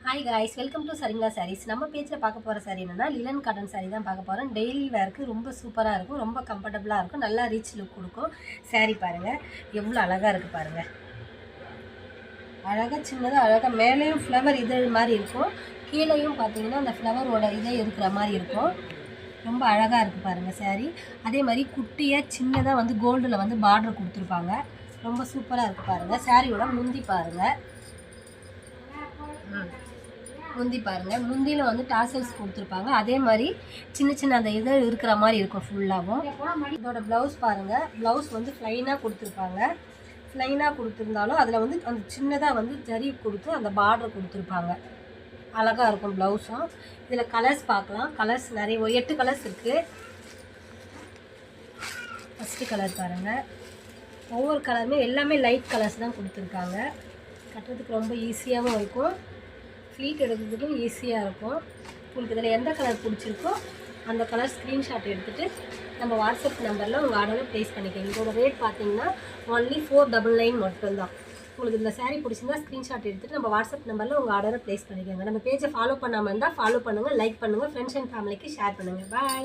Hi guys, welcome to சரிங்களா சாரீஸ். நம்ம பேஜில் பார்க்க போகிற சாரீ என்னென்னா லிலன் காட்டன் சாரீ தான் பார்க்க போகிறோம். டெய்லி வேருக்கு ரொம்ப சூப்பராக இருக்கும், ரொம்ப கம்ஃபர்டபுளாக இருக்கும், நல்லா ரிச் லுக் கொடுக்கும். சாரீ பாருங்கள் எவ்வளோ அழகாக இருக்குது பாருங்கள். அழகாக சின்னதாக அழகாக மேலேயும் ஃப்ளவர் இதழ் மாதிரி இருக்கும், கீழேயும் பார்த்தீங்கன்னா அந்த ஃப்ளவரோட இதே இருக்கிற மாதிரி இருக்கும். ரொம்ப அழகாக இருக்குது பாருங்கள் சாரீ. அதே மாதிரி குட்டியாக சின்னதாக வந்து கோல்டில் வந்து பார்டர் கொடுத்துருப்பாங்க, ரொம்ப சூப்பராக இருக்குது பாருங்கள். சாரியோட முந்தி பாருங்கள், முந்தி பாருங்கள். முந்தியில் வந்து டாசல்ஸ் கொடுத்துருப்பாங்க, அதே மாதிரி சின்ன சின்ன அந்த இது இருக்கிற மாதிரி இருக்கும் ஃபுல்லாகவும். இதோட ப்ளவுஸ் பாருங்கள், ப்ளவுஸ் வந்து ப்ளைனாக கொடுத்துருப்பாங்க. ப்ளைனாக கொடுத்துருந்தாலும் அதில் வந்து அந்த சின்னதாக வந்து ஜரி கொடுத்து அந்த பார்டர் கொடுத்துருப்பாங்க, அழகாக இருக்கும் ப்ளவுஸும். இதில் கலர்ஸ் பார்க்கலாம், கலர்ஸ் நிறைய 8 கலர்ஸ் இருக்குது. ஃபஸ்ட்டு கலர் பாருங்கள், ஒவ்வொரு கலருமே எல்லாமே லைட் கலர்ஸ் தான் கொடுத்துருக்காங்க. கட்டுறதுக்கு ரொம்ப ஈஸியாகவும் இருக்கும், ஃப்ளீட் எடுக்கிறதுக்கும் ஈஸியாக இருக்கும். உங்களுக்கு இதில் எந்த கலர் பிடிச்சிருக்கோ அந்த கலர் ஸ்க்ரீன்ஷாட் எடுத்துகிட்டு நம்ம வாட்ஸ்அப் நம்பரில் உங்கள் ஆர்டரை ப்ளேஸ் பண்ணிக்கோங்க. இதோட ரேட் பார்த்தீங்கன்னா ஒன்லி 499 மட்டும்தான். உங்களுக்கு இந்த சாரீ பிடிச்சிருந்தா ஸ்க்ரீன்ஷாட் எடுத்துகிட்டு நம்ம வாட்ஸ்அப் நம்பரில் உங்கள் ஆர்டரை ப்ளேஸ் பண்ணிக்கோங்க. நம்ம பேஜை ஃபாலோ பண்ணாமல் இருந்தால் ஃபாலோ பண்ணுங்கள், லைக் பண்ணுங்கள், ஃப்ரெண்ட்ஸ் அண்ட் ஃபேமிலிக்கு ஷேர் பண்ணுங்கள். பாய்.